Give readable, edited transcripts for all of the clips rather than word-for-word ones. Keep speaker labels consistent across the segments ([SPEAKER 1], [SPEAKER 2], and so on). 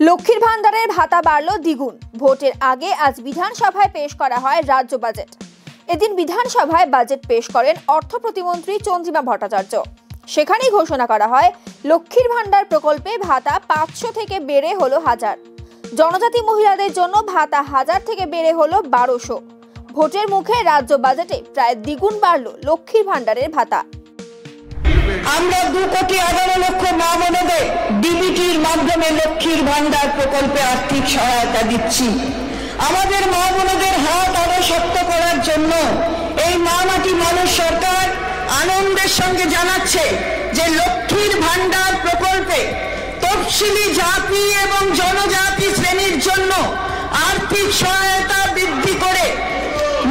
[SPEAKER 1] লক্ষ্মীর ভান্ডারের ভাতা বাড়ল দ্বিগুণ। ভোটের আগে আজ বিধানসভায় পেশ করা হয় রাজ্য বাজেট। এদিন বিধানসভায় বাজেট পেশ করেন অর্থ প্রতিমন্ত্রী চন্দ্রিমা ভট্টাচার্য। সেখানেই ঘোষণা করা হয় লক্ষ্মীর ভান্ডার প্রকল্পে ভাতা 500 থেকে বেড়ে হলো 1000। জনজাতি মহিলাদের জন্য ভাতা 1000 থেকে বেড়ে হলো 1200। ভোটের মুখে রাজ্য বাজেটে প্রায় দ্বিগুণ বাড়ল লক্ষ্মীর ভান্ডারের ভাতা।
[SPEAKER 2] আমরা 2,11,00,000 মা বোনদের ডিবিটির মাধ্যমে লক্ষ্মীর ভান্ডার প্রকল্পে আর্থিক সহায়তা দিচ্ছি। আমাদের মা বোনদের হাত আরো শক্ত করার জন্য এই মা মাটি মানুষ সরকার আনন্দের সঙ্গে জানাচ্ছে যে লক্ষ্মীর ভান্ডার প্রকল্পে তফসিলি জাতি এবং জনজাতি শ্রেণীর জন্য আর্থিক সহায়তা বৃদ্ধি করে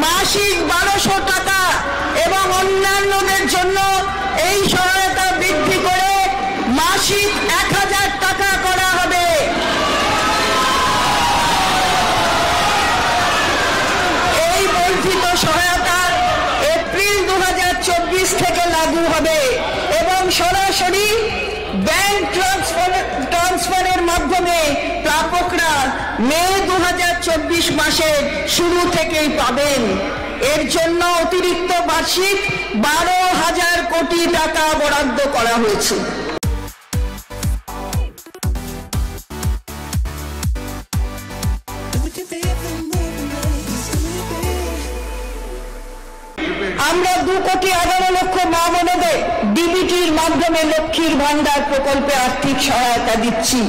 [SPEAKER 2] মাসিক 1200 টাকা এবং অন্যান্যদের জন্য এই সহায়তা বৃদ্ধি করে মাসিক 1000 টাকা করা হবে। এই বর্ধিত সহায়তা এপ্রিল 2024 থেকে লাগু হবে এবং সরাসরি ব্যাংক ট্রান্সফারের মাধ্যমে প্রাপকরা মে 2024 মাসের শুরু থেকেই পাবেন। এর জন্য অতিরিক্ত বার্ষিক 12,000 কোটি টাকা বরাদ্দ করা হয়েছে। আমরা 2,11,00,000 মা বোনদের ডিবিটির মাধ্যমে লক্ষ্মীর ভান্ডার প্রকল্পে আর্থিক সহায়তা দিচ্ছি।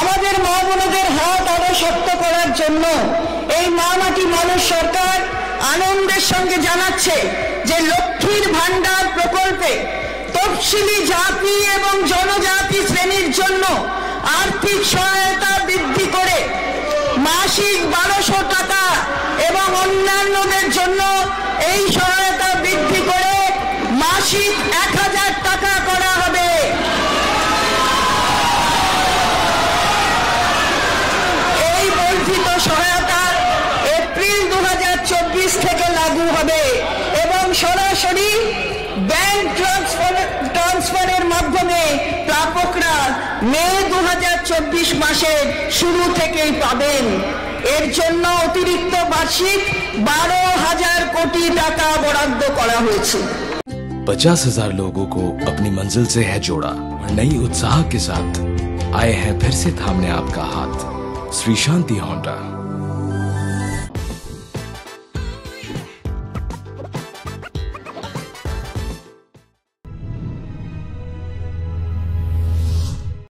[SPEAKER 2] আমাদের মা বোনদের হাত আরো শক্ত করার জন্য এই মা মাটি মানুষ সরকার আনন্দের সঙ্গে জানাচ্ছে যে লক্ষ্মীর ভান্ডার প্রকল্পে তফসিলি জাতি এবং জনজাতি শ্রেণীর জন্য আর্থিক সহায়তা বৃদ্ধি করে মাসিক 1200 টাকা এবং অন্যান্যদের জন্য এই সহায়তা বৃদ্ধি করে মাসিক 1000 টাকা করা হবে। এই বর্ধিত সহায়তা এপ্রিল 2024 থেকে লাগু হবে এবং সরাসরি ব্যাংক ট্রান্সফারের মাধ্যমে প্রাপকরা মে 2024 মাসের শুরু থেকেই পাবেন। এর জন্য অতিরিক্ত বার্ষিক 12,000 কোটি টাকা বরাদ্দ করা হয়েছে।
[SPEAKER 3] 50,000 लोगों को अपनी मंजिल से है जोड़ा और नई उत्साह के साथ आए हैं फिर से थामने आपका हाथ। श्री शांति होंडा।